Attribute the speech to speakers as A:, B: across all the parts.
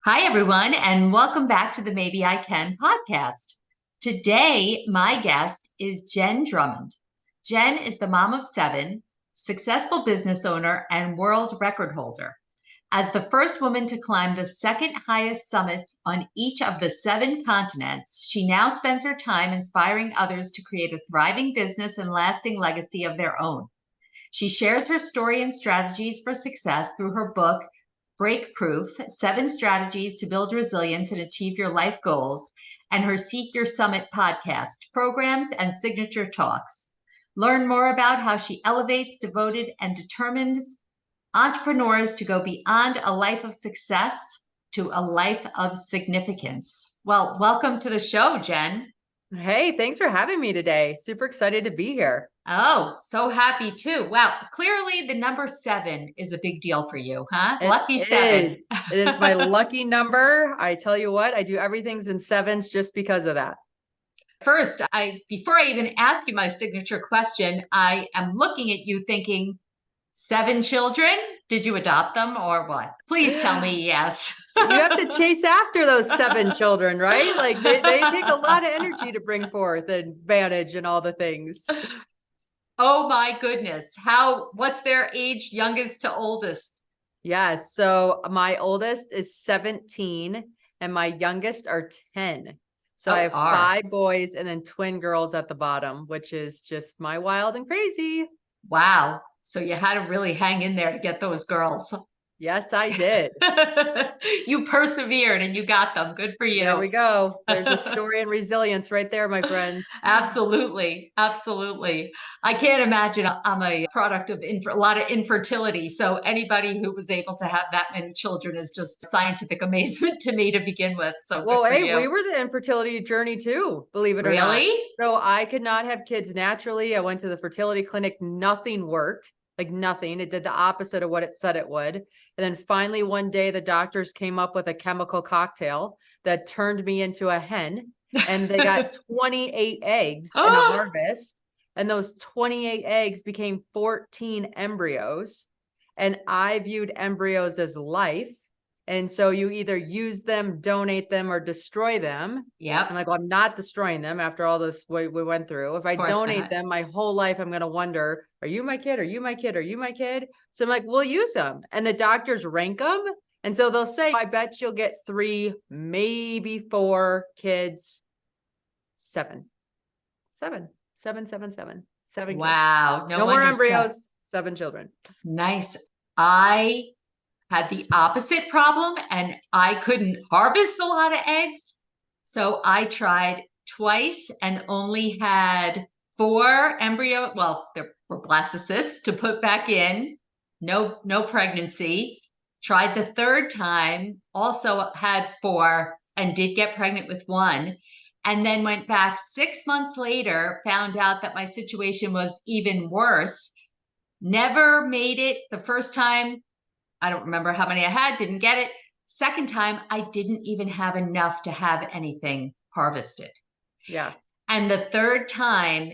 A: Hi, everyone, and welcome back to the Maybe I Can podcast. Today, my guest is Jen Drummond. Jen is the mom of seven, successful business owner, and world record holder. As the first woman to climb the second highest summits on each of the seven continents, she now spends her time inspiring others to create a thriving business and lasting legacy of their own. She shares her story and strategies for success through her book, Break Proof: 7 Strategies to Build Resilience and Achieve Your Life Goals, and her Seek Your Summit podcast, programs, and signature talks. Learn more about how she elevates devoted and determined entrepreneurs to go beyond a life of success to a life of significance. Well, welcome to the show, Jen.
B: Hey, thanks for having me today. Super excited to be here.
A: Oh, so happy too. Wow. Clearly the number 7 is a big deal for you, huh?
B: It
A: Lucky 7.
B: is. It is my lucky number. I tell you what, I do everything's in sevens just because of that.
A: First, before I even ask you my signature question, I am looking at you thinking, 7 children? Did you adopt them or what? Please tell me yes.
B: You have to chase after those 7 children, right? Like they take a lot of energy to bring forth and manage and all the things.
A: Oh my goodness. What's their age, youngest to oldest?
B: Yes. So my oldest is 17 and my youngest are 10. So I have 5 boys and then twin girls at the bottom, which is just my wild and crazy.
A: Wow. So you had to really hang in there to get those girls.
B: Yes, I did.
A: You persevered and you got them. Good for you.
B: There we go. There's a story and resilience right there, my friends.
A: Absolutely. Absolutely. I can't imagine. I'm a product of a lot of infertility. So anybody who was able to have that many children is just scientific amazement to me to begin with. So
B: Well,
A: good for
B: hey,
A: you.
B: we were the infertility journey too, believe it or not.
A: Really?
B: So I could not have kids naturally. I went to the fertility clinic. Nothing worked, like nothing. It did the opposite of what it said it would. And then finally one day the doctors came up with a chemical cocktail that turned me into a hen, and they got 28 eggs in a harvest. And those 28 eggs became 14 embryos. And I viewed embryos as life. And so you either use them, donate them, or destroy them.
A: Yep.
B: I'm like, well, I'm not destroying them after all this we went through. If I donate them, my whole life, I'm going to wonder, are you my kid? Are you my kid? Are you my kid? So I'm like, we'll use them. And the doctors rank them. And so they'll say, I bet you'll get 3, maybe 4 kids. 7. 7. 7, 7, 7. 7
A: Wow.
B: kids. No more embryos, 7 children.
A: Nice. I had the opposite problem and I couldn't harvest a lot of eggs. So I tried twice and only had 4 embryo. Well, there were blastocysts to put back in. No pregnancy. Tried the third time, also had 4 and did get pregnant with 1. And then went back 6 months later, found out that my situation was even worse. Never made it the first time. I don't remember how many I had, didn't get it. Second time, I didn't even have enough to have anything harvested.
B: Yeah.
A: And the third time,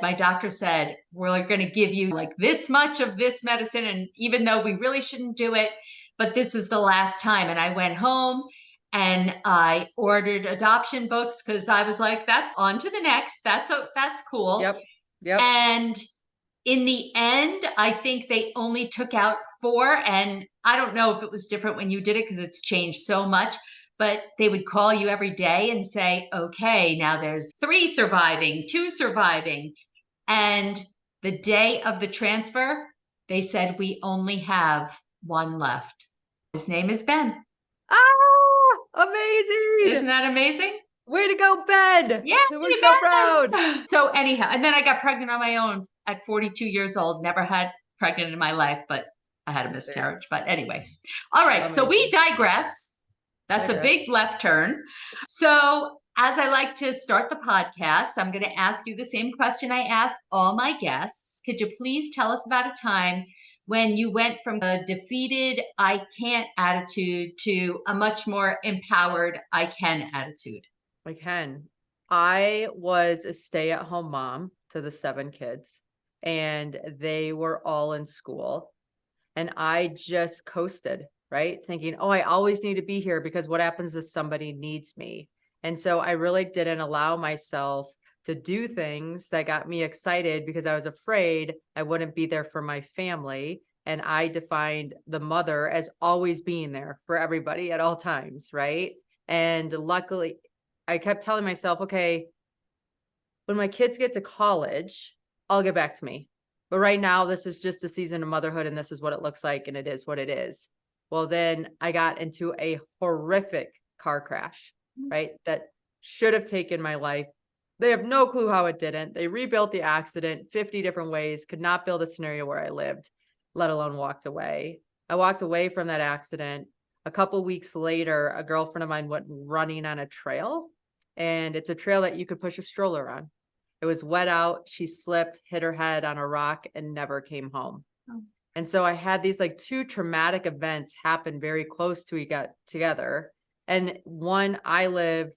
A: my doctor said, we're going to give you like this much of this medicine. And even though we really shouldn't do it, but this is the last time. And I went home and I ordered adoption books because I was like, that's on to the next. That's cool.
B: Yep.
A: And in the end, I think they only took out 4. And I don't know if it was different when you did it because it's changed so much, but they would call you every day and say, okay, now there's 3 surviving, 2 surviving. And the day of the transfer, they said, we only have 1 left. His name is Ben.
B: Ah, amazing.
A: Isn't that amazing?
B: Way to go, Ben.
A: Yeah,
B: we're so proud.
A: So anyhow, and then I got pregnant on my own at 42 years old. Never had pregnant in my life, but I had a miscarriage. But anyway, all right. Amazing. So we digress. That's a big left turn. So as I like to start the podcast, I'm going to ask you the same question I ask all my guests. Could you please tell us about a time when you went from a defeated I can't attitude to a much more empowered I can attitude?
B: I can. I was a stay-at-home mom to the 7 kids, and they were all in school, and I just coasted. right? Thinking, oh, I always need to be here because what happens if somebody needs me? And so I really didn't allow myself to do things that got me excited because I was afraid I wouldn't be there for my family. And I defined the mother as always being there for everybody at all times, right? And luckily, I kept telling myself, okay, when my kids get to college, I'll get back to me. But right now, this is just the season of motherhood, and this is what it looks like, and it is what it is. Well, then I got into a horrific car crash, right? That should have taken my life. They have no clue how it didn't. They rebuilt the accident 50 different ways, could not build a scenario where I lived, let alone walked away. I walked away from that accident. A couple weeks later, a girlfriend of mine went running on a trail, and it's a trail that you could push a stroller on. It was wet out. She slipped, hit her head on a rock, and never came home. Oh. And so I had these like two traumatic events happen very close to each together. And one, I live,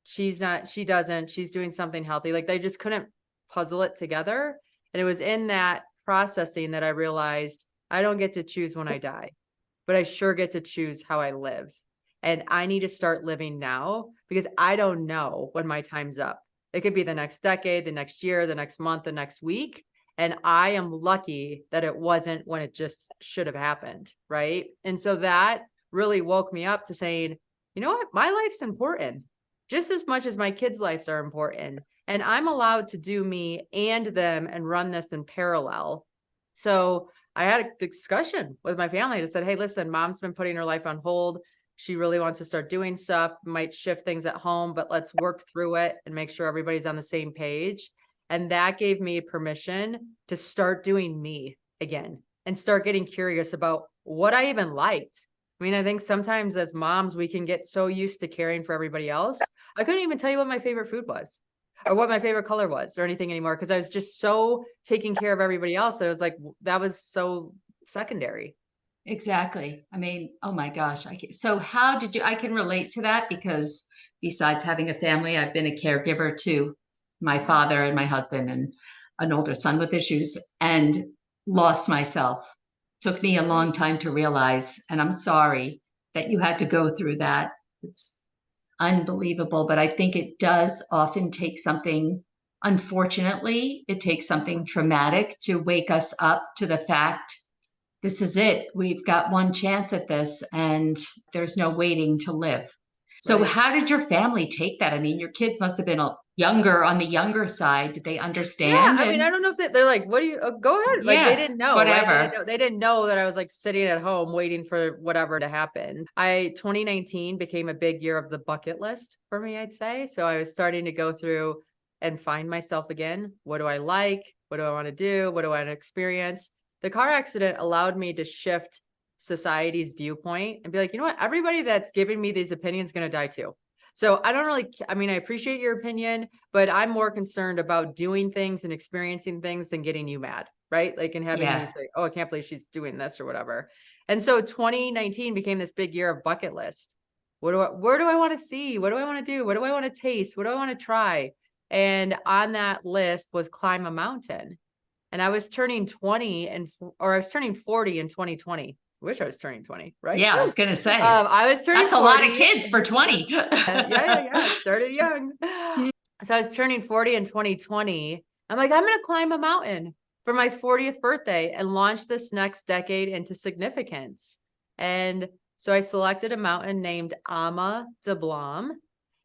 B: she's not, she doesn't, she's doing something healthy. Like they just couldn't puzzle it together. And it was in that processing that I realized I don't get to choose when I die, but I sure get to choose how I live. And I need to start living now because I don't know when my time's up. It could be the next decade, the next year, the next month, the next week. And I am lucky that it wasn't when it just should have happened. Right. And so that really woke me up to saying, you know what? My life's important just as much as my kids' lives are important. And I'm allowed to do me and them and run this in parallel. So I had a discussion with my family. I just said, hey, listen, mom's been putting her life on hold. She really wants to start doing stuff, might shift things at home, but let's work through it and make sure everybody's on the same page. And that gave me permission to start doing me again and start getting curious about what I even liked. I mean, I think sometimes as moms, we can get so used to caring for everybody else. I couldn't even tell you what my favorite food was or what my favorite color was or anything anymore because I was just so taking care of everybody else that I was like, that was so secondary.
A: Exactly. I mean, oh my gosh. So how did you, I can relate to that because besides having a family, I've been a caregiver to my father and my husband and an older son with issues and lost myself. Took me a long time to realize, and I'm sorry that you had to go through that. It's unbelievable, but I think it does often take something, unfortunately, it takes something traumatic to wake us up to the fact this is it. We've got one chance at this, and there's no waiting to live. So, right. How did your family take that? I mean, your kids must have been younger on the younger side. Did they understand?
B: Yeah, I mean, I don't know if they're like, what do you go ahead? Like they didn't know,
A: whatever.
B: Right? They didn't know that I was like sitting at home waiting for whatever to happen. 2019 became a big year of the bucket list for me, I'd say. So I was starting to go through and find myself again. What do I like? What do I want to do? What do I want to experience? The car accident allowed me to shift society's viewpoint and be like, you know what? Everybody that's giving me these opinions is going to die too. So I don't really, I mean, I appreciate your opinion, but I'm more concerned about doing things and experiencing things than getting you mad, right? Like, and having you say, oh, I can't believe she's doing this or whatever. And so 2019 became this big year of bucket list. Where do I want to see? What do I want to do? What do I want to taste? What do I want to try? And on that list was climb a mountain. And I was turning 20 or I was turning 40 in 2020. Wish I was turning 20, right?
A: Yeah, I was going to say.
B: I was turning
A: That's 40. A lot of kids for 20.
B: Yeah. Started young. So I was turning 40 in 2020. I'm like, I'm going to climb a mountain for my 40th birthday and launch this next decade into significance. And so I selected a mountain named Ama de Blanc.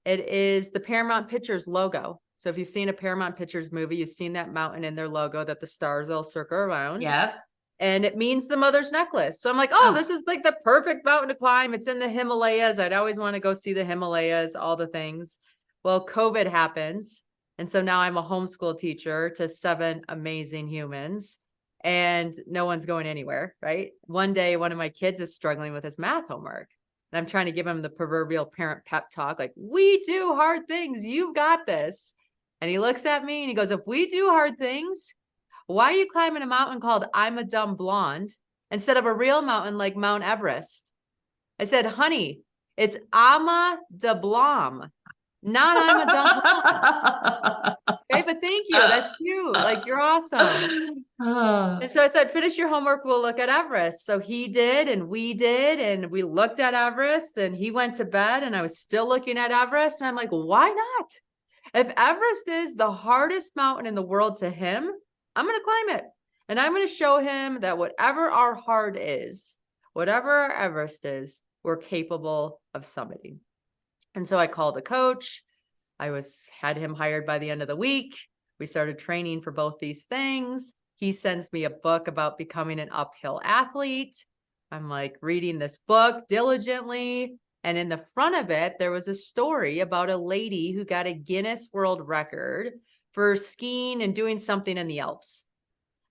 B: It is the Paramount Pictures logo. So if you've seen a Paramount Pictures movie, you've seen that mountain in their logo that the stars all circle around.
A: Yeah.
B: And it means the mother's necklace. So I'm like, oh, this is like the perfect mountain to climb. It's in the Himalayas. I'd always want to go see the Himalayas, all the things. Well, COVID happens. And so now I'm a homeschool teacher to 7 amazing humans and no one's going anywhere, right? One day, one of my kids is struggling with his math homework. And I'm trying to give him the proverbial parent pep talk, like, we do hard things. You've got this. And he looks at me and he goes, if we do hard things, why are you climbing a mountain called I'm a Dumb Blonde instead of a real mountain like Mount Everest? I said, honey, it's Ama de Blanc, not I'm a Dumb Blonde. Okay, but thank you. That's cute. Like, you're awesome.
A: Oh.
B: And so I said, finish your homework. We'll look at Everest. So he did, and we looked at Everest, and he went to bed, and I was still looking at Everest. And I'm like, why not? If Everest is the hardest mountain in the world to him, I'm going to climb it. And I'm going to show him that whatever our hard is, whatever our Everest is, we're capable of summiting. And so I called a coach. Had him hired by the end of the week. We started training for both these things. He sends me a book about becoming an uphill athlete. I'm like reading this book diligently. And in the front of it, there was a story about a lady who got a Guinness World Record for skiing and doing something in the Alps.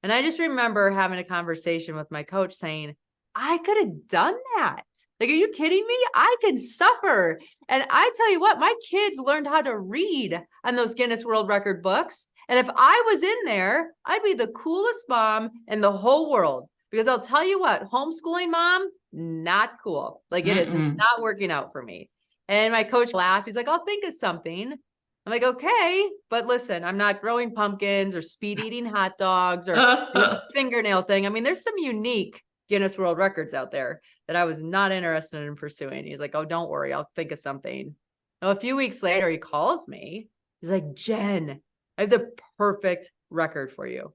B: And I just remember having a conversation with my coach saying, I could have done that. Like, are you kidding me? I can suffer. And I tell you what, my kids learned how to read on those Guinness World Record books. And if I was in there, I'd be the coolest mom in the whole world. Because I'll tell you what, homeschooling mom, not cool. Like, it is not working out for me. And my coach laughed. He's like, I'll think of something. I'm like, okay, but listen, I'm not growing pumpkins or speed eating hot dogs or doing the fingernail thing. I mean, there's some unique Guinness World Records out there that I was not interested in pursuing. He's like, oh, don't worry, I'll think of something. Now, a few weeks later, he calls me. He's like, Jen, I have the perfect record for you.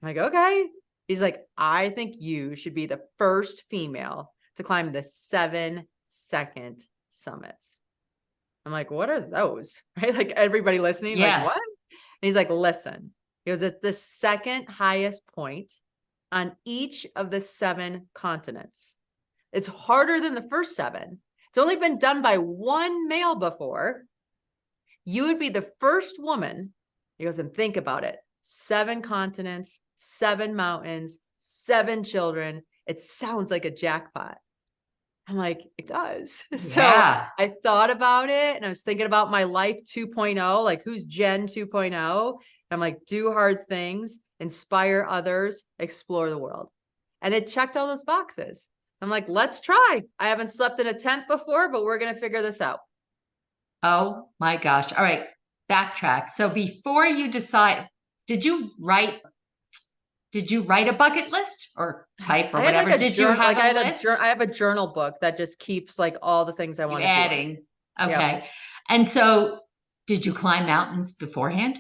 B: I'm like, okay. He's like, I think you should be the first female to climb the 7-second summits. I'm like, what are those? Right? Like, everybody listening, like, what? And he's like, listen, he goes, it's the second highest point on each of the 7 continents. It's harder than the first 7. It's only been done by one male before. You would be the first woman. He goes, and think about it. 7 continents, 7 mountains, 7 children. It sounds like a jackpot. I'm like, it does. So I thought about it, and I was thinking about my life 2.0, like, who's Jen 2.0? And I'm like, do hard things, inspire others, explore the world. And it checked all those boxes. I'm like, let's try. I haven't slept in a tent before, but we're going to figure this out.
A: Oh my gosh. All right. Backtrack. So before you decide, did you write a bucket list or type or whatever?
B: Like,
A: did you have a list?
B: I have a journal book that just keeps like all the things I want to do.
A: Adding. Okay. Yep. And so did you climb mountains beforehand?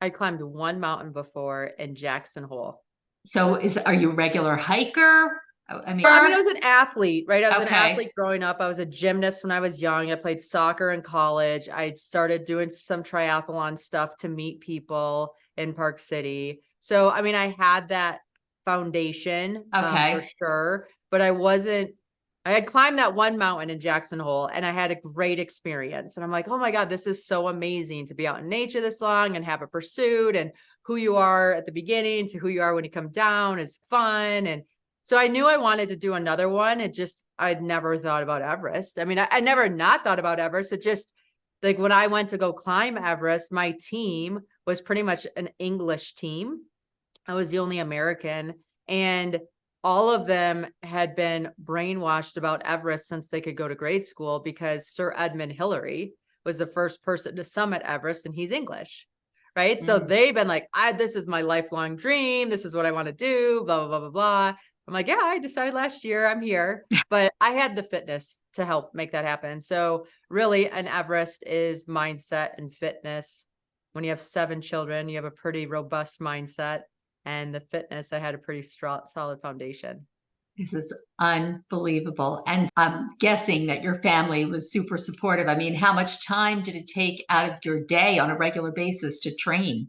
B: I climbed one mountain before in Jackson Hole.
A: So are you a regular hiker?
B: I mean, I was an athlete, right? I was an athlete growing up. I was a gymnast when I was young. I played soccer in college. I started doing some triathlon stuff to meet people in Park City. So, I mean, I had that foundation for sure, but I had climbed that one mountain in Jackson Hole, and I had a great experience. And I'm like, oh my God, this is so amazing to be out in nature this long and have a pursuit, and who you are at the beginning to who you are when you come down is fun. And so I knew I wanted to do another one. I'd never thought about Everest. I mean, I never not thought about Everest. It just, like, when I went to go climb Everest, my team was pretty much an English team. I was the only American, and all of them had been brainwashed about Everest since they could go to grade school, because Sir Edmund Hillary was the first person to summit Everest, and he's English, right? So they've been like, this is my lifelong dream. This is what I want to do, blah, blah, blah, blah, blah. I'm like, yeah, I decided last year I'm here, but I had the fitness to help make that happen. So really, an Everest is mindset and fitness. When you have 7 children, you have a pretty robust mindset. And the fitness, I had a pretty solid foundation.
A: This is unbelievable. And I'm guessing that your family was super supportive. I mean, how much time did it take out of your day on a regular basis to train?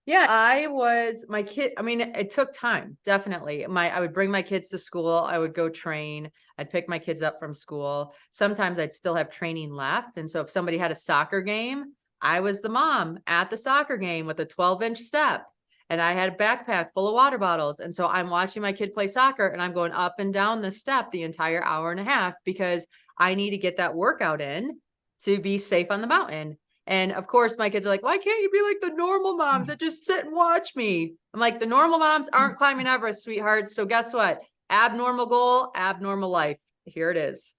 B: Yeah, it took time, definitely. I would bring my kids to school. I would go train. I'd pick my kids up from school. Sometimes I'd still have training left. And so if somebody had a soccer game, I was the mom at the soccer game with a 12-inch step. And I had a backpack full of water bottles. And so I'm watching my kid play soccer, and I'm going up and down the step the entire hour and a half, because I need to get that workout in to be safe on the mountain. And of course, my kids are like, why can't you be like the normal moms that just sit and watch me? I'm like, the normal moms aren't climbing Everest, sweetheart. So guess what? Abnormal goal, abnormal life. Here it is.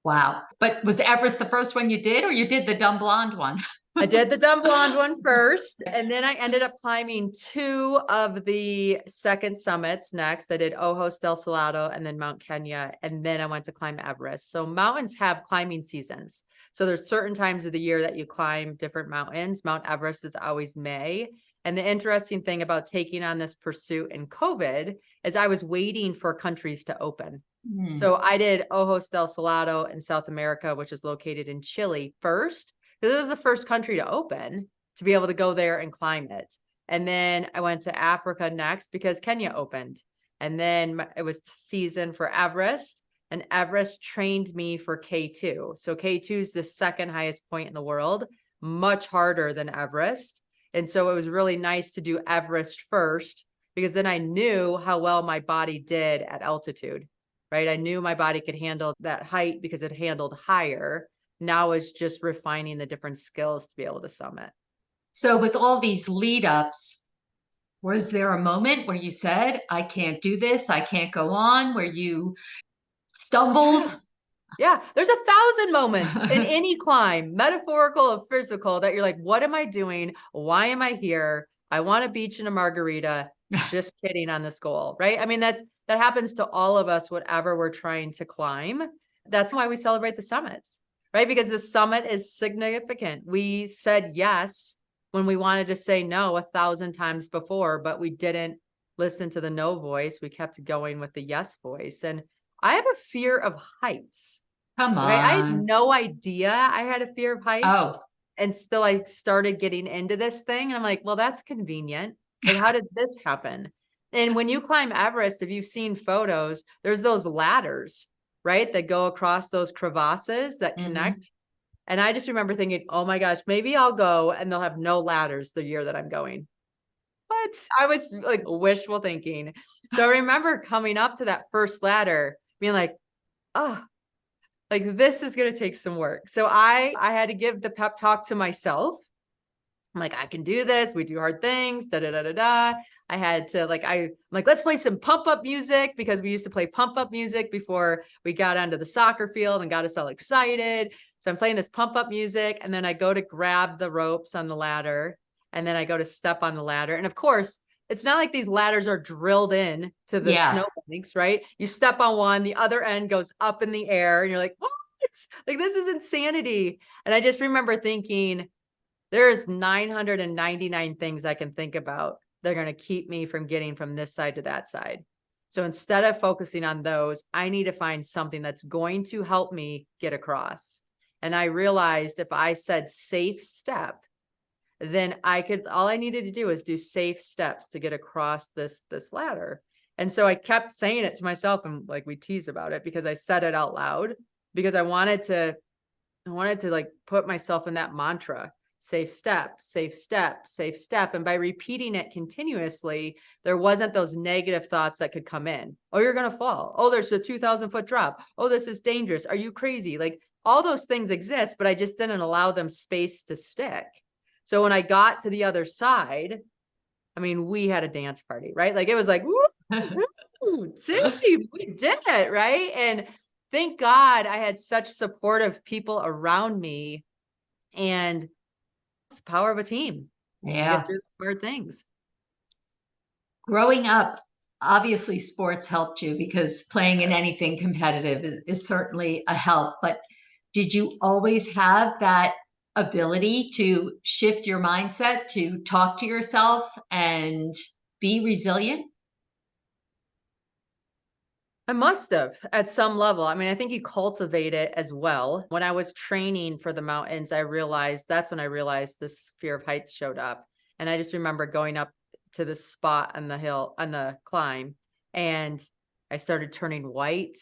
A: Wow. But was Everest the first one you did, or you did the dumb blonde one?
B: I did the dumb blonde one first, and then I ended up climbing 2 of the second summits next. I did Ojos del Salado and then Mount Kenya, and then I went to climb Everest. So mountains have climbing seasons. So there's certain times of the year that you climb different mountains. Mount Everest is always May. And the interesting thing about taking on this pursuit in COVID is I was waiting for countries to open. So I did Ojos del Salado in South America, which is located in Chile first. This was the first country to open to be able to go there and climb it. And then I went to Africa next because Kenya opened. And then it was season for Everest, and Everest trained me for K2. So K2 is the second highest point in the world, much harder than Everest. And so it was really nice to do Everest first because then I knew how well my body did at altitude, right? I knew my body could handle that height because it handled higher. Now is just refining the different skills to be able to summit.
A: So with all these lead ups, was there a moment where you said, I can't do this, I can't go on, where you stumbled?
B: Yeah, there's 1,000 moments in any climb, metaphorical or physical, that you're like, what am I doing? Why am I here? I want a beach and a margarita. Just kidding on this goal, right? I mean, that happens to all of us, whatever we're trying to climb. That's why we celebrate the summits, right? Because the summit is significant. We said yes when we wanted to say no 1,000 times before, but we didn't listen to the no voice. We kept going with the yes voice. And I have a fear of heights.
A: Come
B: Okay. I had
A: on.
B: no idea I had a fear of heights.
A: Oh,
B: And still I started getting into this thing. And I'm like, well, that's convenient. Like, how did this happen? And when you climb Everest, if you've seen photos, there's those ladders, right? That go across those crevasses that connect. And I just remember thinking, oh my gosh, maybe I'll go and they'll have no ladders the year that I'm going. But I was like wishful thinking. So I remember coming up to that first ladder being like, oh, like this is going to take some work. So I had to give the pep talk to myself. I'm like, I can do this. We do hard things. Da da da da da. I had to I'm like, let's play some pump up music because we used to play pump up music before we got onto the soccer field and got us all excited. So I'm playing this pump up music, and then I go to grab the ropes on the ladder, and then I go to step on the ladder. And of course, it's not like these ladders are drilled in to the
A: yeah.
B: snowbanks, right? You step on one, the other end goes up in the air, and you're like, what? Like, this is insanity. And I just remember thinking, there's 999 things I can think about that are going to keep me from getting from this side to that side. So instead of focusing on those, I need to find something that's going to help me get across. And I realized if I said safe step, then all I needed to do is do safe steps to get across this ladder. And so I kept saying it to myself, and like we tease about it because I said it out loud because I wanted to like put myself in that mantra. Safe step, safe step, safe step. And by repeating it continuously, there wasn't those negative thoughts that could come in. Oh, you're going to fall. Oh, there's a 2,000-foot drop. Oh, this is dangerous. Are you crazy? Like, all those things exist, but I just didn't allow them space to stick. So when I got to the other side, I mean, we had a dance party, right? Like, it was like, woo, see, we did it, right? And thank God I had such supportive people around me, and it's the power of a team.
A: Yeah.
B: Get through hard things.
A: Growing up, obviously sports helped you because playing in anything competitive is certainly a help. But did you always have that ability to shift your mindset, to talk to yourself and be resilient?
B: I must have at some level. I mean, I think you cultivate it as well. When I was training for the mountains, that's when I realized this fear of heights showed up. And I just remember going up to the spot on the hill, on the climb, and I started turning white.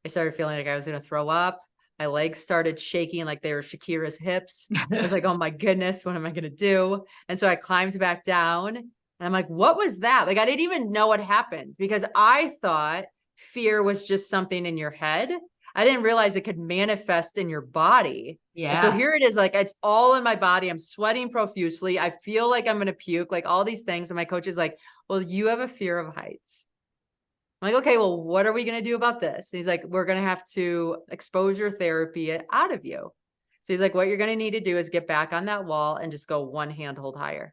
B: I started feeling like I was going to throw up. My legs started shaking like they were Shakira's hips. I was like, oh my goodness, what am I going to do? And so I climbed back down, and I'm like, what was that? Like, I didn't even know what happened because I thought fear was just something in your head. I didn't realize it could manifest in your body.
A: Yeah.
B: And so here it is, like, it's all in my body. I'm sweating profusely. I feel like I'm going to puke, like all these things. And my coach is like, well, you have a fear of heights. I'm like, okay, well, what are we going to do about this? And he's like, we're going to have to exposure therapy it out of you. So he's like, what you're going to need to do is get back on that wall and just go one handhold higher.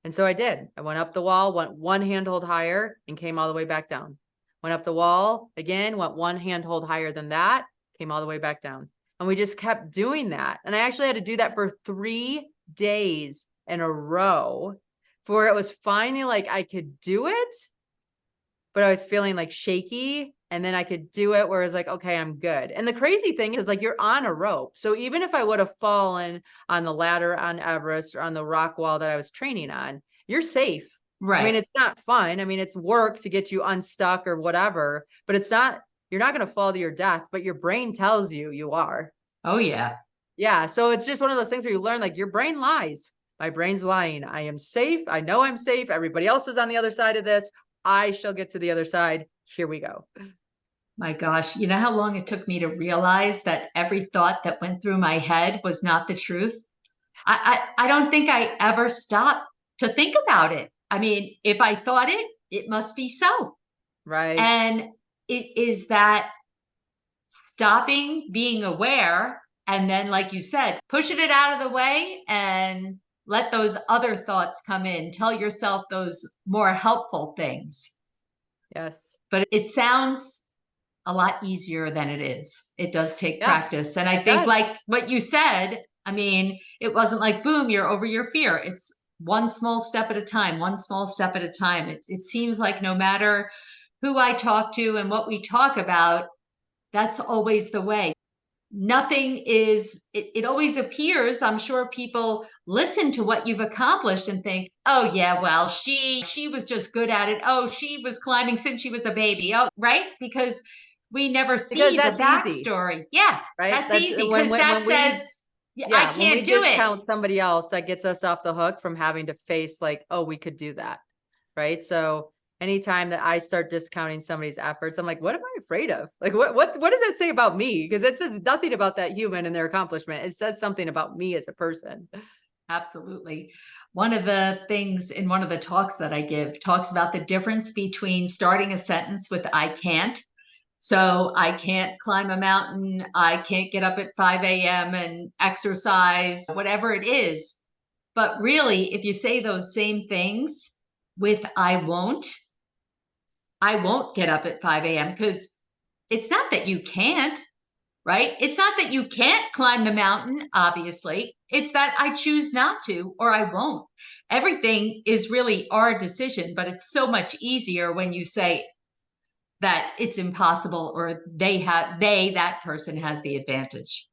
B: And so I did. I went up the wall, went one handhold higher, and came all the way back down. Went up the wall again, went one handhold higher than that, came all the way back down. And we just kept doing that. And I actually had to do that for 3 days in a row for it was finally like I could do it, but I was feeling like shaky. And then I could do it where it was like, okay, I'm good. And the crazy thing is like, you're on a rope. So even if I would have fallen on the ladder on Everest or on the rock wall that I was training on, you're safe.
A: Right.
B: I mean, it's not fun. I mean, it's work to get you unstuck or whatever, but it's not, you're not going to fall to your death, but your brain tells you you are.
A: Oh, yeah.
B: Yeah. So it's just one of those things where you learn like your brain lies. My brain's lying. I am safe. I know I'm safe. Everybody else is on the other side of this. I shall get to the other side. Here we go.
A: My gosh, you know how long it took me to realize that every thought that went through my head was not the truth? I don't think I ever stopped to think about it. I mean, if I thought it, it must be so.
B: Right.
A: And it is that stopping, being aware, and then, like you said, pushing it out of the way and let those other thoughts come in. Tell yourself those more helpful things.
B: Yes.
A: But it sounds a lot easier than it is. It does take practice. And I think like what you said, I mean, it wasn't like, boom, you're over your fear. It's one small step at a time, one small step at a time. It seems like no matter who I talk to and what we talk about, that's always the way. Nothing is, it always appears, I'm sure people listen to what you've accomplished and think, oh yeah, well, she was just good at it. Oh, she was climbing since she was a baby. Oh, right? Because we never see the backstory. Easy. Yeah, right. That's easy because that says, I can't do it.
B: Discount somebody else, that gets us off the hook from having to face like, oh, we could do that. Right. So anytime that I start discounting somebody's efforts, I'm like, what am I afraid of? Like, what does that say about me? Because it says nothing about that human and their accomplishment. It says something about me as a person.
A: Absolutely. One of the things in one of the talks that I give talks about the difference between starting a sentence with I can't. So I can't climb a mountain. I can't get up at 5 a.m. and exercise, whatever it is. But really, if you say those same things with I won't get up at 5 a.m. because it's not that you can't, right? It's not that you can't climb the mountain, obviously. It's that I choose not to or I won't. Everything is really our decision, but it's so much easier when you say that it's impossible or that person has the advantage.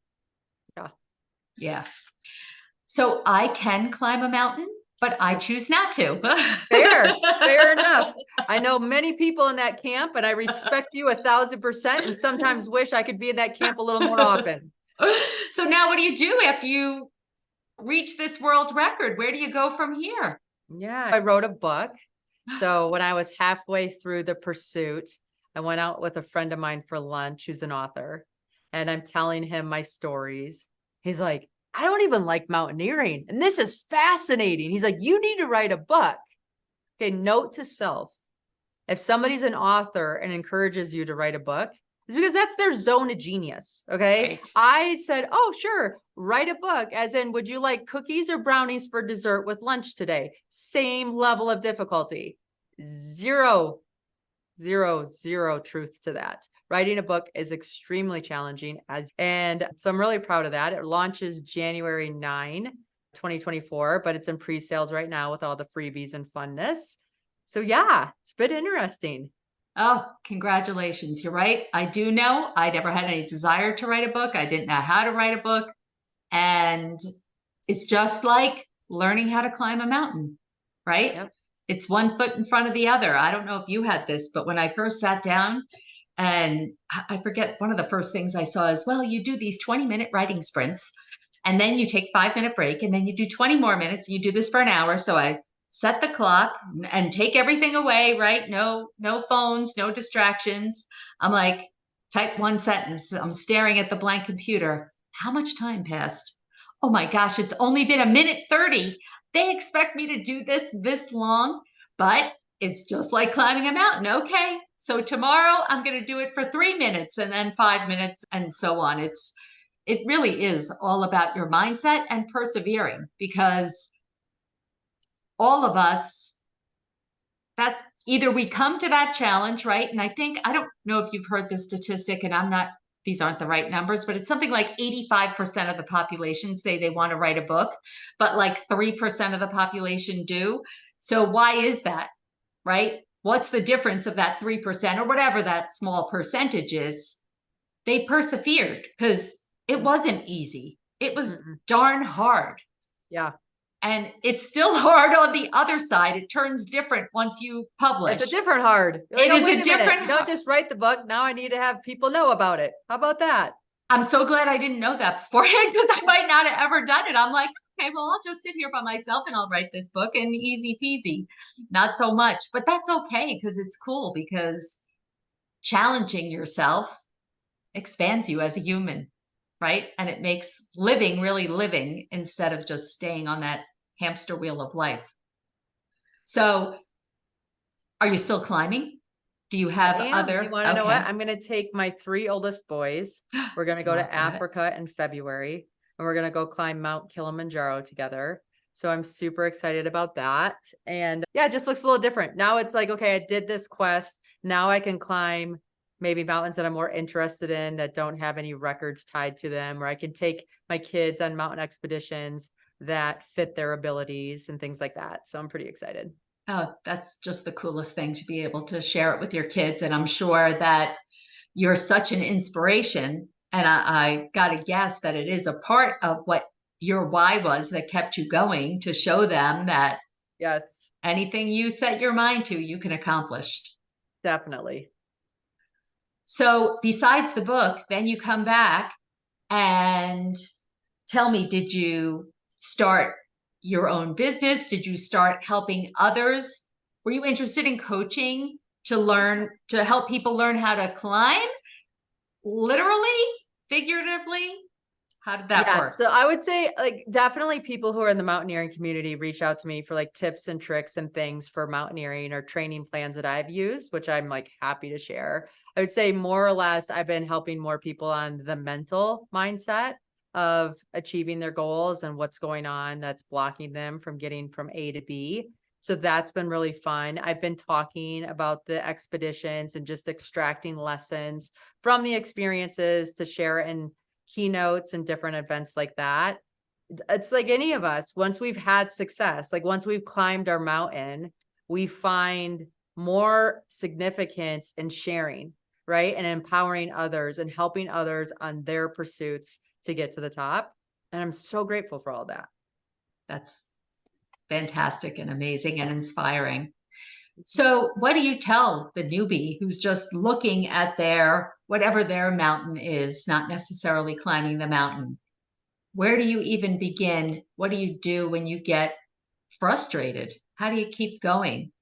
B: Yeah.
A: Yeah. So I can climb a mountain, but I choose not to.
B: Fair enough. I know many people in that camp, and I respect you 1,000%, and sometimes wish I could be in that camp a little more often.
A: So now what do you do after you reach this world record? Where do you go from here?
B: Yeah, I wrote a book. So when I was halfway through the pursuit, I went out with a friend of mine for lunch who's an author, and I'm telling him my stories. He's like, I don't even like mountaineering, and this is fascinating. He's like, you need to write a book. Okay, note to self. If somebody's an author and encourages you to write a book, it's because that's their zone of genius. Okay. Right. I said, oh, sure. Write a book. As in, would you like cookies or brownies for dessert with lunch today? Same level of difficulty. Zero truth to that. Writing a book is extremely challenging and so I'm really proud of that. It launches January 9, 2024, but it's in pre-sales right now with all the freebies and funness. So yeah, it's been interesting.
A: Oh, congratulations. You're right. I do know I never had any desire to write a book. I didn't know how to write a book. And it's just like learning how to climb a mountain, right? Yep. It's one foot in front of the other. I don't know if you had this, but when I first sat down and I forget, one of the first things I saw is, well, you do these 20-minute writing sprints and then you take 5-minute break and then you do 20 more minutes. You do this for an hour. So I set the clock and take everything away, right? No phones, no distractions. I'm like, type one sentence. I'm staring at the blank computer. How much time passed? Oh my gosh, it's only been 1:30. They expect me to do this long, but it's just like climbing a mountain. Okay, so tomorrow I'm going to do it for 3 minutes and then 5 minutes and so on. It's it really is all about your mindset and persevering, because all of us, that either we come to that challenge, right? And I think, I don't know if you've heard this statistic, and I'm not, these aren't the right numbers, but it's something like 85% of the population say they want to write a book, but like 3% of the population do. So why is that, right? What's the difference of that 3% or whatever that small percentage is? They persevered because it wasn't easy. It was darn hard.
B: Yeah.
A: And it's still hard on the other side. It turns different once you publish.
B: It's a different hard. You're like,
A: It
B: oh,
A: is
B: wait
A: a
B: a
A: different
B: minute. You don't just write the book. Now I need to have people know about it. How about that?
A: I'm so glad I didn't know that beforehand, because I might not have ever done it. I'm like, okay, well, I'll just sit here by myself and I'll write this book, and easy peasy. Not so much, but that's okay, because it's cool, because challenging yourself expands you as a human, right? And it makes living really living instead of just staying on that hamster wheel of life. So, are you still climbing? Do you have other?
B: You want to know what? I'm going to take my 3 oldest boys. We're going to go to Africa in February, and we're going to go climb Mount Kilimanjaro together. So I'm super excited about that. And yeah, it just looks a little different. Now it's like, okay, I did this quest. Now I can climb maybe mountains that I'm more interested in that don't have any records tied to them, or I can take my kids on mountain expeditions that fit their abilities and things like that. So I'm pretty excited.
A: Oh, that's just the coolest thing, to be able to share it with your kids. And I'm sure that you're such an inspiration. And I got to guess that it is a part of what your why was that kept you going, to show them that
B: yes,
A: anything you set your mind to, you can accomplish.
B: Definitely.
A: So besides the book, then you come back and tell me, did you start your own business? Did you start helping others? Were you interested in coaching to help people learn how to climb? Literally, figuratively? How did that work?
B: So I would say, like, definitely people who are in the mountaineering community reach out to me for like tips and tricks and things for mountaineering or training plans that I've used, which I'm like happy to share. I would say more or less I've been helping more people on the mental mindset of achieving their goals and what's going on that's blocking them from getting from A to B. So that's been really fun. I've been talking about the expeditions and just extracting lessons from the experiences to share in keynotes and different events like that. It's like any of us, once we've had success, like once we've climbed our mountain, we find more significance in sharing, right? And empowering others and helping others on their pursuits to get to the top. And I'm so grateful for all that.
A: That's fantastic and amazing and inspiring. So, what do you tell the newbie who's just looking at whatever their mountain is, not necessarily climbing the mountain? Where do you even begin? What do you do when you get frustrated? How do you keep going?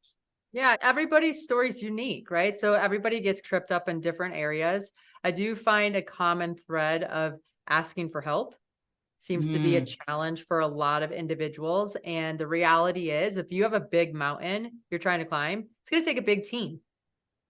B: Yeah, everybody's story is unique, right? So everybody gets tripped up in different areas. I do find a common thread of asking for help seems to be a challenge for a lot of individuals. And the reality is, if you have a big mountain you're trying to climb, it's going to take a big team.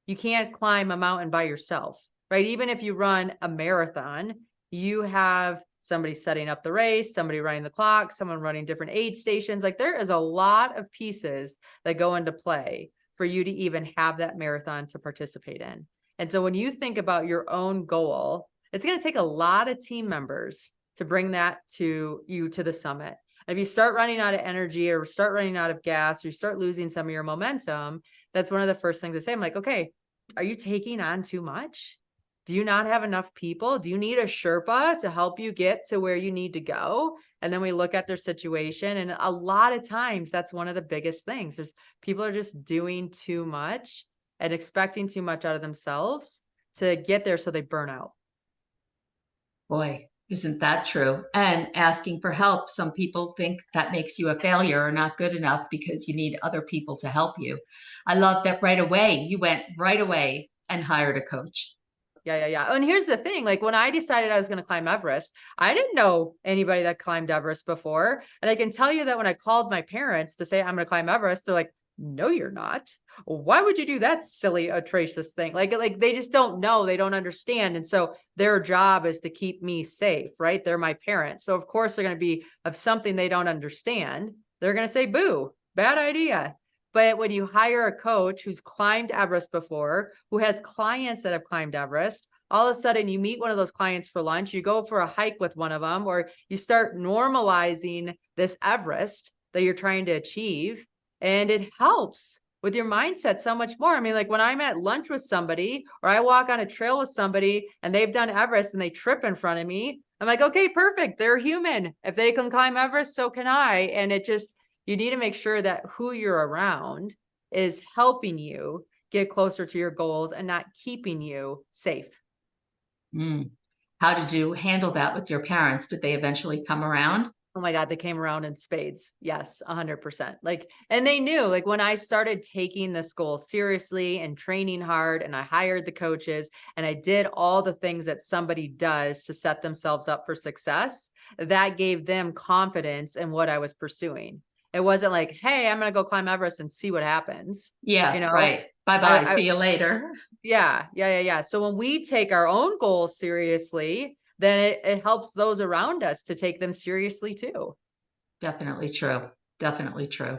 B: You can't climb a mountain by yourself, right? Even if you run a marathon, you have somebody setting up the race, somebody running the clock, someone running different aid stations. Like there is a lot of pieces that go into play for you to even have that marathon to participate in. And so when you think about your own goal, it's going to take a lot of team members to bring that to you to the summit. And if you start running out of energy or start running out of gas, or you start losing some of your momentum, that's one of the first things I say. I'm like, okay, are you taking on too much? Do you not have enough people? Do you need a Sherpa to help you get to where you need to go? And then we look at their situation. And a lot of times that's one of the biggest things. There's people are just doing too much and expecting too much out of themselves to get there. So they burn out.
A: Boy, isn't that true? And asking for help, some people think that makes you a failure or not good enough because you need other people to help you. I love that right away. You went right away and hired a coach.
B: Yeah. And here's the thing, like when I decided I was going to climb Everest, I didn't know anybody that climbed Everest before. And I can tell you that when I called my parents to say I'm going to climb Everest, they're like, no, you're not. Why would you do that silly, atrocious thing? Like they just don't know. They don't understand. And so their job is to keep me safe, right? They're my parents. So of course they're going to be of something they don't understand. They're going to say, boo, bad idea. But when you hire a coach who's climbed Everest before, who has clients that have climbed Everest, all of a sudden you meet one of those clients for lunch, you go for a hike with one of them, or you start normalizing this Everest that you're trying to achieve. And it helps with your mindset so much more. I mean, like when I'm at lunch with somebody or I walk on a trail with somebody and they've done Everest and they trip in front of me, I'm like, okay, perfect. They're human. If they can climb Everest, so can I. And it just, you need to make sure that who you're around is helping you get closer to your goals and not keeping you safe.
A: Mm. How did you handle that with your parents? Did they eventually come around?
B: Oh my God, they came around in spades. Yes, 100%. Like, and they knew, like when I started taking this goal seriously and training hard and I hired the coaches and I did all the things that somebody does to set themselves up for success, that gave them confidence in what I was pursuing. It wasn't like, hey, I'm going to go climb Everest and see what happens.
A: Yeah,
B: You know,
A: right. Bye-bye.
B: I
A: See you later.
B: yeah. So when we take our own goals seriously, then it helps those around us to take them seriously too.
A: Definitely true. Definitely true.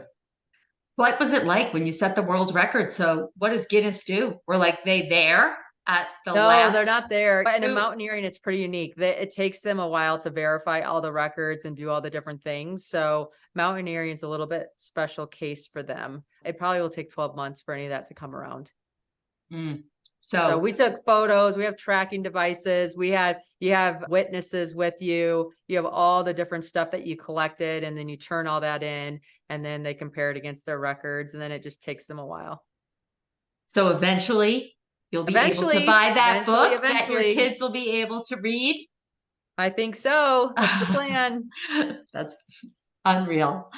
A: What was it like when you set the world record? So what does Guinness do? Were like they there at the
B: No, they're
A: last?
B: not there. And in
A: Ooh,
B: mountaineering, it's pretty unique. It takes them a while to verify all the records and do all the different things. So mountaineering is a little bit special case for them. It probably will take 12 months for any of that to come around.
A: mm.
B: So
A: So
B: we took photos, we have tracking devices, you have witnesses with you, you have all the different stuff that you collected, and then you turn all that in, and then they compare it against their records, and then it just takes them a while.
A: so eventually you'll be able to
B: Eventually,
A: buy that
B: eventually,
A: book that your
B: eventually.
A: kids will be able to read.
B: I think so. That's the plan.
A: That's unreal,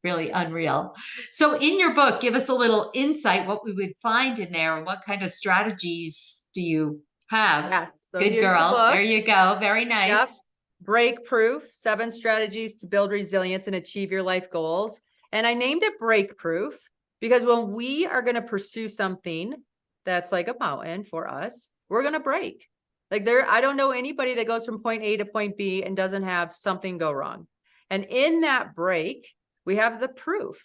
A: really unreal. So, in your book, give us a little insight what we would find in there and what kind of strategies do you have?
B: Yes. So
A: Good
B: here's the
A: girl.
B: book.
A: There you go. Very
B: Yep.
A: nice.
B: Break Proof, 7 strategies to build resilience and achieve your life goals. And I named it Break Proof because when we are going to pursue something that's like a mountain for us, we're going to break. Like I don't know anybody that goes from point A to point B and doesn't have something go wrong. And in that break, we have the proof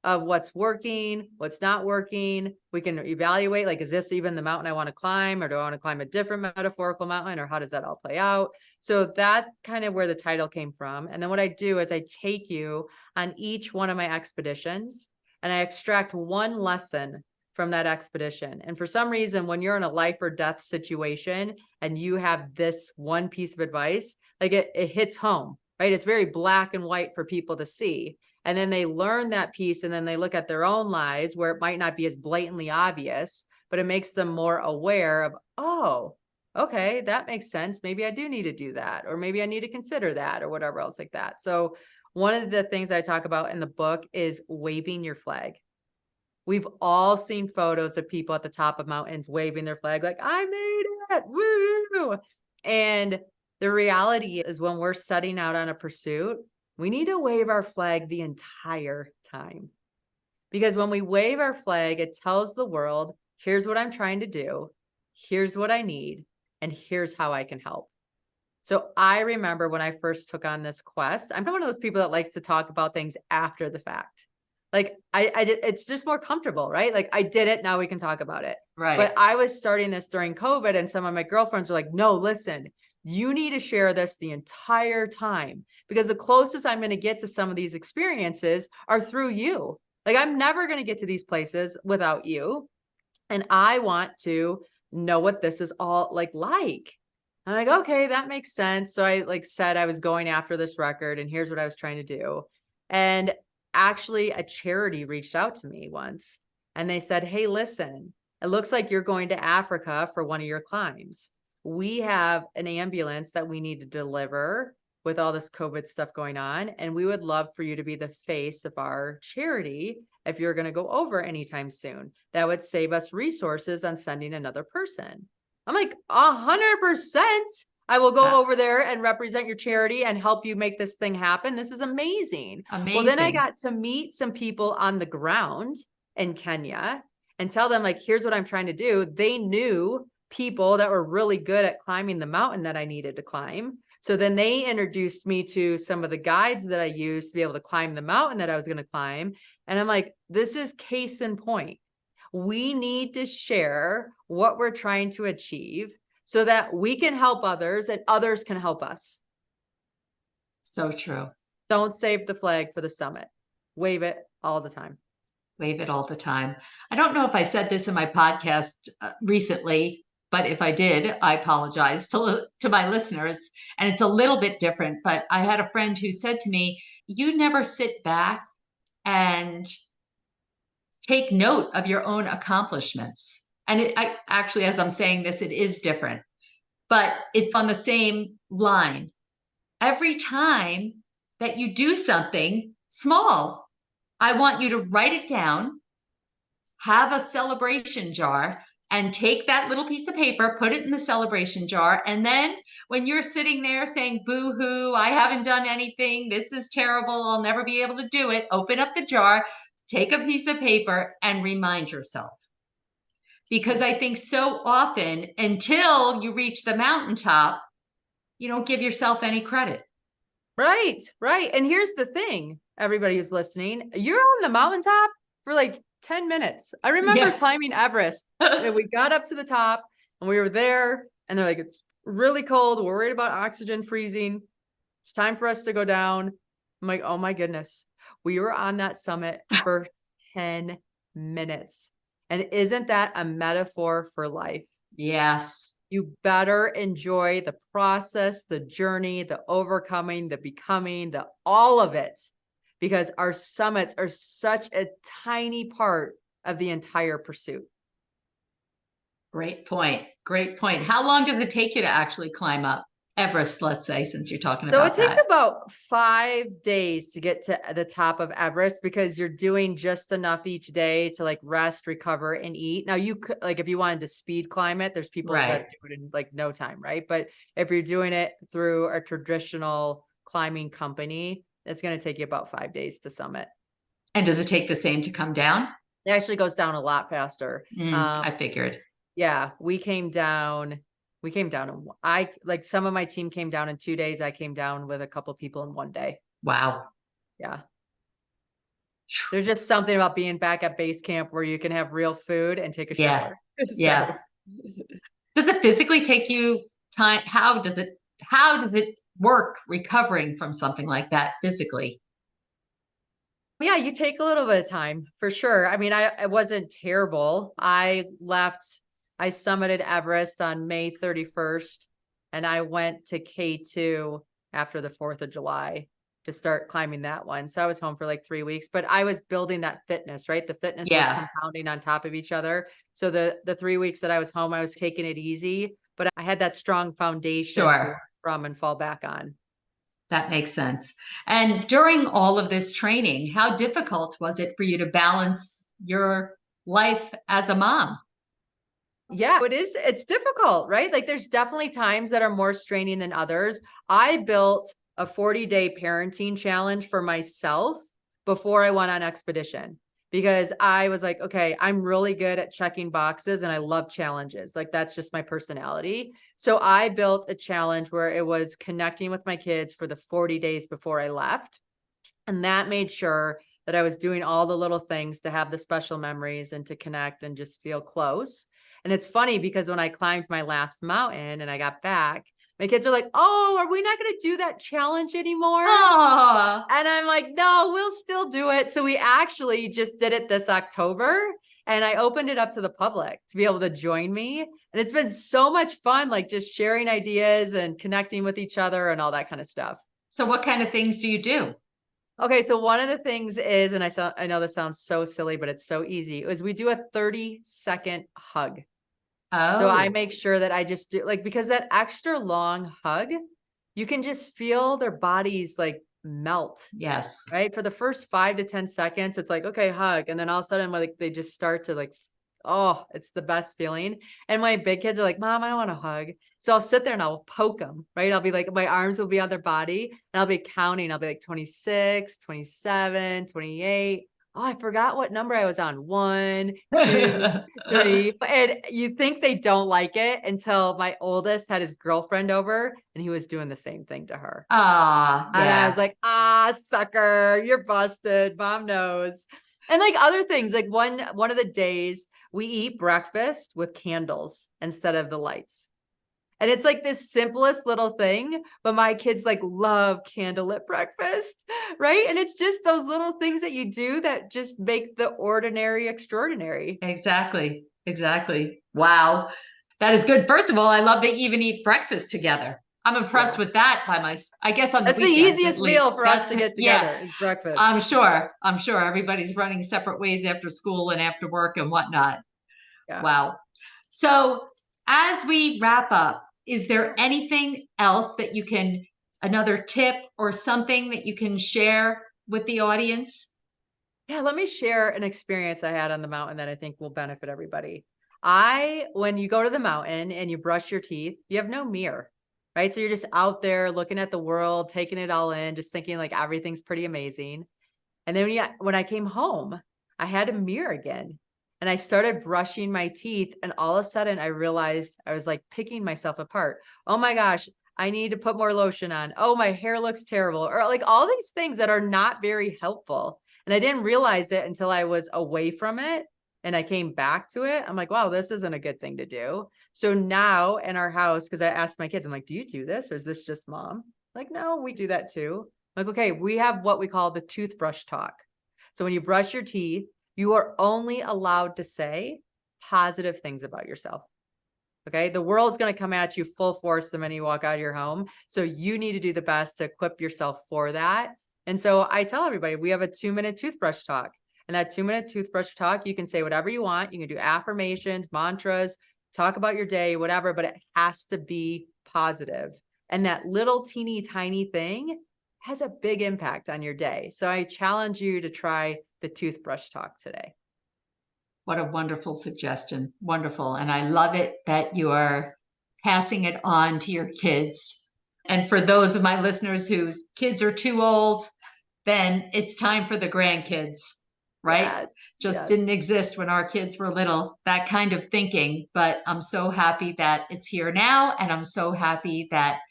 B: of what's working, what's not working. We can evaluate, like, is this even the mountain I want to climb, or do I want to climb a different metaphorical mountain, or how does that all play out? So that's kind of where the title came from. And then what I do is I take you on each one of my expeditions and I extract one lesson from that expedition. And for some reason, when you're in a life or death situation and you have this one piece of advice, like it hits home, right? It's very black and white for people to see. And then they learn that piece and then they look at their own lives where it might not be as blatantly obvious, but it makes them more aware of, oh, okay, that makes sense. Maybe I do need to do that, or maybe I need to consider that, or whatever else like that. So one of the things I talk about in the book is waving your flag. We've all seen photos of people at the top of mountains waving their flag like, I made it, woo! And the reality is when we're setting out on a pursuit, we need to wave our flag the entire time. Because when we wave our flag, it tells the world, here's what I'm trying to do, here's what I need, and here's how I can help. So I remember when I first took on this quest, I'm not one of those people that likes to talk about things after the fact. Like it's just more comfortable, right? Like I did it, now we can talk about it.
A: Right.
B: But I was starting this during COVID and some of my girlfriends were like, no, listen, you need to share this the entire time because the closest I'm going to get to some of these experiences are through you. Like I'm never going to get to these places without you. And I want to know what this is all like. I'm like, okay, that makes sense. So I said I was going after this record and here's what I was trying to do. And actually a charity reached out to me once and they said, hey, listen, it looks like you're going to Africa for one of your climbs. We have an ambulance that we need to deliver with all this COVID stuff going on. And we would love for you to be the face of our charity if you're going to go over anytime soon. That would save us resources on sending another person. I'm like, 100%. I will go over there and represent your charity and help you make this thing happen. This is amazing.
A: Amazing.
B: Well, then I got to meet some people on the ground in Kenya and tell them like, here's what I'm trying to do. They knew people that were really good at climbing the mountain that I needed to climb. So then they introduced me to some of the guides that I used to be able to climb the mountain that I was going to climb. And I'm like, this is case in point. We need to share what we're trying to achieve so that we can help others and others can help us.
A: So true.
B: Don't save the flag for the summit. Wave it all the time.
A: Wave it all the time. I don't know if I said this in my podcast recently, but if I did, I apologize to my listeners. And it's a little bit different, but I had a friend who said to me, you never sit back and take note of your own accomplishments. And I actually, as I'm saying this, it is different, but it's on the same line. Every time that you do something small, I want you to write it down, have a celebration jar, and take that little piece of paper, put it in the celebration jar. And then when you're sitting there saying, boo hoo, I haven't done anything, this is terrible, I'll never be able to do it, open up the jar, take a piece of paper and remind yourself. Because I think so often until you reach the mountaintop, you don't give yourself any credit.
B: Right, right. And here's the thing, everybody who's listening, you're on the mountaintop for like 10 minutes. I remember climbing Everest and we got up to the top and we were there and they're like, it's really cold. We're worried about oxygen freezing. It's time for us to go down. I'm like, oh my goodness. We were on that summit for 10 minutes. And isn't that a metaphor for life?
A: Yes.
B: You better enjoy the process, the journey, the overcoming, the becoming, all of it, because our summits are such a tiny part of the entire pursuit.
A: Great point. Great point. How long does it take you to actually climb up Everest, let's say, since you're talking about that?
B: So it takes about 5 days to get to the top of Everest because you're doing just enough each day to like rest, recover, and eat. Now you could, like, if you wanted to speed climb it, there's people that do it in like no time, right? But if you're doing it through a traditional climbing company, it's going to take you about 5 days to summit.
A: And does it take the same to come down?
B: It actually goes down a lot faster.
A: I figured.
B: Yeah, we came down and I like some of my team came down in 2 days. I came down with a couple people in 1 day.
A: Wow.
B: Yeah. There's just something about being back at base camp where you can have real food and take a shower.
A: Yeah. Does it physically take you time? How does it work recovering from something like that physically?
B: Yeah, you take a little bit of time for sure. I mean, it wasn't terrible. I summited Everest on May 31st and I went to K2 after the 4th of July to start climbing that one. So I was home for like 3 weeks, but I was building that fitness, right? The fitness was compounding on top of each other. So the 3 weeks that I was home, I was taking it easy, but I had that strong foundation to work from and fall back on.
A: That makes sense. And during all of this training, how difficult was it for you to balance your life as a mom?
B: Yeah, it is. It's difficult, right? Like there's definitely times that are more straining than others. I built a 40-day parenting challenge for myself before I went on expedition because I was like, okay, I'm really good at checking boxes and I love challenges. Like that's just my personality. So I built a challenge where it was connecting with my kids for the 40 days before I left. And that made sure that I was doing all the little things to have the special memories and to connect and just feel close. And it's funny because when I climbed my last mountain and I got back, my kids are like, oh, are we not going to do that challenge anymore?
A: Aww.
B: And I'm like, no, we'll still do it. So we actually just did it this October and I opened it up to the public to be able to join me. And it's been so much fun, like just sharing ideas and connecting with each other and all that kind of stuff.
A: So what kind of things do you do?
B: Okay, so one of the things is, and I know this sounds so silly, but it's so easy, is we do a 30-second hug.
A: Oh.
B: So I make sure that I just do like, because that extra long hug, you can just feel their bodies like melt.
A: Yes.
B: Right. For the first 5 to 10 seconds, it's like, okay, hug. And then all of a sudden, like they just start to like, oh, it's the best feeling. And my big kids are like, Mom, I don't want to hug. So I'll sit there and I'll poke them, right? I'll be like, my arms will be on their body and I'll be counting. I'll be like 26, 27, 28. oh, I forgot what number I was on. 1, 2, 3. And you think they don't like it until my oldest had his girlfriend over and he was doing the same thing to her.
A: Ah,
B: And I was
A: yeah.
B: like, ah, sucker, you're busted. Mom knows. And like other things, like one of the days we eat breakfast with candles instead of the lights. And it's like this simplest little thing, but my kids like love candlelit breakfast, right? And it's just those little things that you do that just make the ordinary extraordinary.
A: Exactly. Exactly. Wow. That is good. First of all, I love that you even eat breakfast together. I'm impressed
B: Yeah.
A: with that I guess on the
B: That's the
A: weekends at
B: easiest
A: least.
B: meal for us to get
A: Yeah,
B: together is breakfast.
A: I'm sure. I'm sure everybody's running separate ways after school and after work and whatnot.
B: Yeah.
A: Wow. So as we wrap up, is there anything else that you can, another tip or something that you can share with the audience?
B: Yeah, let me share an experience I had on the mountain that I think will benefit everybody. When you go to the mountain and you brush your teeth, you have no mirror, right? So you're just out there looking at the world, taking it all in, just thinking like everything's pretty amazing. And then when I came home, I had a mirror again and I started brushing my teeth. And all of a sudden I realized I was like picking myself apart. Oh my gosh, I need to put more lotion on. Oh, my hair looks terrible. Or like all these things that are not very helpful. And I didn't realize it until I was away from it and I came back to it. I'm like, wow, this isn't a good thing to do. So now in our house, because I asked my kids, I'm like, do you do this or is this just mom? Like, no, we do that too. Like, okay, we have what we call the toothbrush talk. So when you brush your teeth, you are only allowed to say positive things about yourself. Okay. The world's going to come at you full force the minute you walk out of your home. So you need to do the best to equip yourself for that. And so I tell everybody we have a 2-minute toothbrush talk. And that 2-minute toothbrush talk, you can say whatever you want. You can do affirmations, mantras, talk about your day, whatever, but it has to be positive. And that little teeny tiny thing has a big impact on your day. So I challenge you to try the toothbrush talk today.
A: What a wonderful suggestion. Wonderful. And I love it that you are passing it on to your kids. And for those of my listeners whose kids are too old, then it's time for the grandkids, right?
B: Yes.
A: Just
B: Yes.
A: didn't exist when our kids were little, that kind of thinking. But I'm so happy that it's here now. And I'm so happy that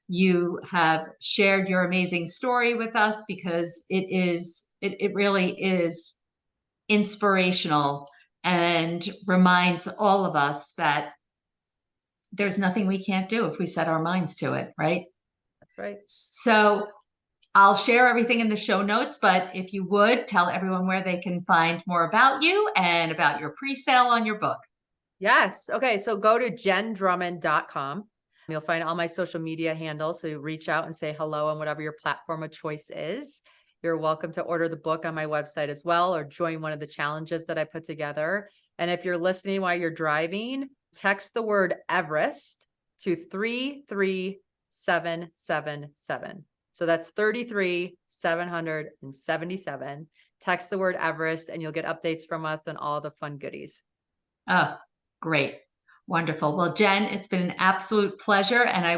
A: you have shared your amazing story with us because it really is inspirational and reminds all of us that there's nothing we can't do if we set our minds to it, right?
B: That's right.
A: So I'll share everything in the show notes, but if you would tell everyone where they can find more about you and about your pre-sale on your book.
B: Yes. Okay. So go to jendrummond.com. You'll find all my social media handles. So you reach out and say hello on whatever your platform of choice is. You're welcome to order the book on my website as well, or join one of the challenges that I put together. And if you're listening while you're driving, text the word Everest to 33777. So that's 33,777. Text the word Everest and you'll get updates from us on all the fun goodies.
A: Oh, great. Wonderful. Well, Jen, it's been an absolute pleasure, and I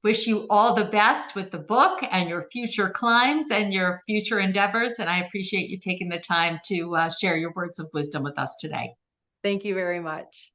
A: wish you all the best with the book and your future climbs and your future endeavors. And I appreciate you taking the time to share your words of wisdom with us today.
B: Thank you very much.